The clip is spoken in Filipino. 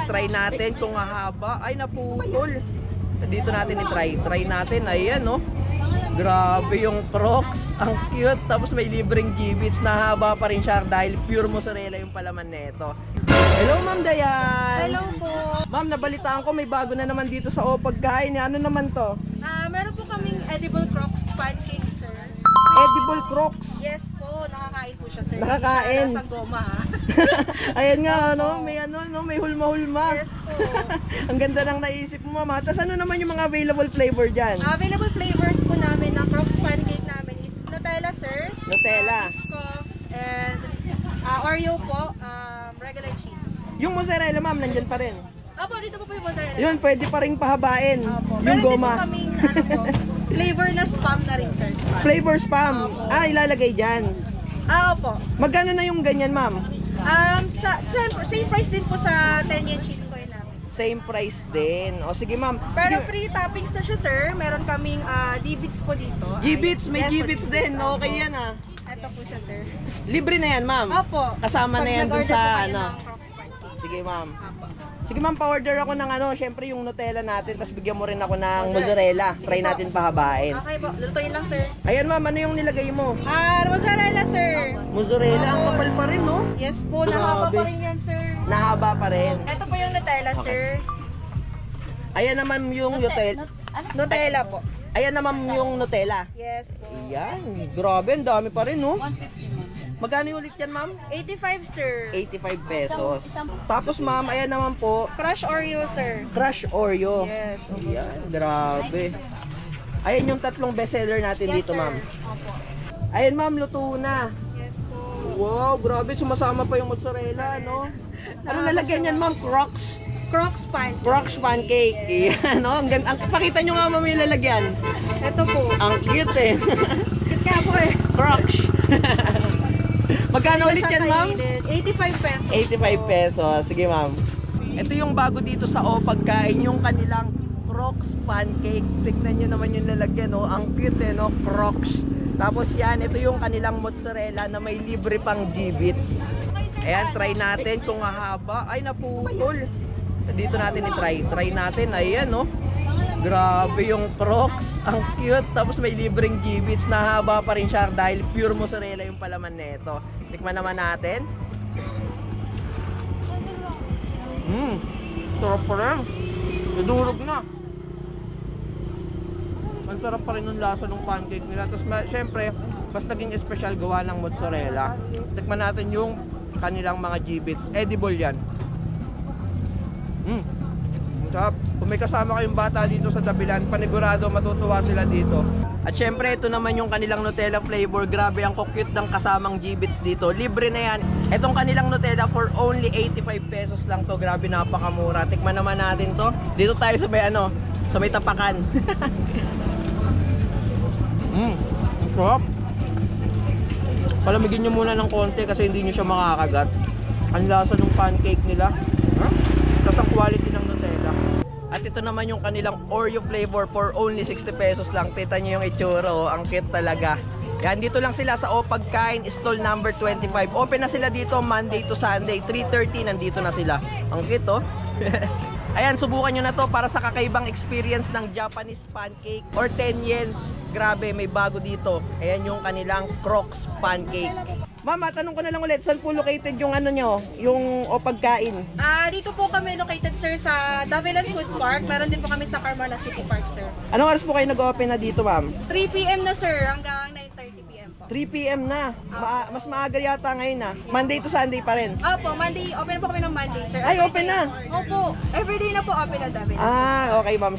try natin kung hahaba. Ay, naputol. Dito natin i-try. Try natin. Ayan, no? Grabe yung Crocs. Ang cute. Tapos may libreng G-Beats. Nahaba pa rin siya dahil pure mozzarella yung palaman nito. Hello, Ma'am Dayan. Hello po. Ma'am, nabalitaan ko may bago na naman dito sa O Pagkain. Ano naman to? Meron po kaming edible Crocs pancakes, sir. Edible Crocs. Yes po, nakakain po siya, sir. Nakakain. Nasa goma, ha? Ayan nga, ano, may ano, no, may hulma-hulma. Yes po. Ang ganda ng naisip mo, Mama. Tapos ano naman yung mga available flavor dyan? Available flavors po namin ng Crocs pancake namin is Nutella, sir. Nutella. Biscoff, and Oreo po, regular cheese. Yung mozzarella, Ma'am, nandyan pa rin. Opo, dito po yung mozzarella. Yun, pwede pa rin pahabain. Opo. Yung Meron din po goma. kaming, ano po, flavor na spam na rin, sir. Spam. Flavor spam. Opo. Ilalagay dyan. Opo. Magkano na yung ganyan, Ma'am? Same price din po sa 10 yen cheese coin namin. Same price din. O sige, Ma'am. Pero Sige. free toppings na siya, sir. Meron kaming D-bits po dito. G-Beats, may Yes, G-Beats po, din. Opo. Okay yan, ah. Ito po siya, sir. Libre na yan, Ma'am. Opo. Kasama na yan dun Pag nag-order po sa, kayo ano. ng Crocs pancakes. Sige, Ma'am. Opo. Sige, Ma'am, pa-order ako ng ano, syempre yung Nutella natin, tapos bigyan mo rin ako ng mozzarella. Try natin pahabain. Okay po, lutuin lang, sir. Ayan, Ma'am, ano yung nilagay mo? Mozzarella, sir. Mozzarella, ang kapal pa rin, no? Yes po, Grabe. nahaba pa rin yan, sir. Nahaba pa rin. Ito po yung Nutella, Okay. sir. Ayan naman yung Nutella. Nutella po. Ayan naman yung Nutella. Yes po. Ayan, grabe, ang dami pa rin, no? 150 man. Magkano yung ulit yan, Ma'am? 85, sir. 85 pesos. Tapos, Ma'am, ayan naman po, Crush Oreo, sir. Crush Oreo. Yes. Ayan, grabe. Ayan yung tatlong bestseller natin Yes, dito, sir. Ma'am. Opo. Ayan, Ma'am, luto na. Yes po. Wow, grabe, sumasama pa yung mozzarella, no? Ano lalagyan yan, Ma'am? Crocs? Crocs pancake. Crocs pancake. Ayan, no? Ang ganda. Pakita nyo nga, Ma'am, yung lalagyan. Ito po. Ang cute, eh. Cute ka po eh. Crocs. Magkano ulit yan, Ma'am? 85 pesos. 85 pesos. Sige, Ma'am. Ito yung bago dito sa O Pagkain, yung kanilang Crocs pancake. Tignan nyo naman yung lalagyan, no? Ang cute, eh, no? Crocs. Tapos yan, ito yung kanilang mozzarella na may libre pang G-Beats. Ayan, try natin kung hahaba. Ay, naputol. Dito natin i-try. Try natin. Ayan, no? Grabe yung Crocs. Ang cute. Tapos may libreng G-Beats. Nahaba pa rin siya dahil pure mozzarella yung palaman nito. Tikman naman natin. Sarap pa rin. Nadurog na. Ang sarap pa rin yung lasa ng pancake nila. Tapos syempre, mas naging espesyal gawa ng mozzarella. Tikman natin yung kanilang mga G-Beats. Edible yan. Sarap. Kung may kasama kayong bata dito sa Dabilan, panigurado matutuwa sila dito. At syempre, ito naman yung kanilang Nutella flavor. Grabe ang cute ng kasamang G-Beats dito. Libre na yan. Itong kanilang Nutella for only 85 pesos lang to. Grabe, napakamura. Tikman naman natin to. Dito tayo sa may ano, sa may tapakan. Sarap. Palamigin nyo muna ng konti kasi hindi nyo siya makakagat. Ang lasa ng pancake nila. Tapos ang quality ng Nutella. At ito naman yung kanilang Oreo flavor for only 60 pesos lang. Kita nyo yung itsura, oh. Ang cute talaga. Yan, dito lang sila sa O Pagkain, stall number 25. Open na sila dito Monday to Sunday. 3:30 nandito na sila. Ang cute, oh. Ayan, subukan nyo na to para sa kakaibang experience ng Japanese pancake or 10 yen. Grabe, may bago dito. Ayan yung kanilang Crocs pancake. Mama, tanong ko na lang ulit, saan po located yung ano nyo? Yung O Pagkain? Dito po kami located, sir, sa Davilan Food Park. Meron din po kami sa Carmona City Park, sir. Anong oras po kayo nag-open na dito, ma'am? 3 p.m. na, sir, hanggang 9:30 p.m. po. 3 p.m. na. Mas maaga yata ngayon na. Monday to Sunday pa rin. Opo, Monday, open po kami ng Monday, sir. Ay, open na. Opo, everyday na po open na Davilan. Okay, ma'am.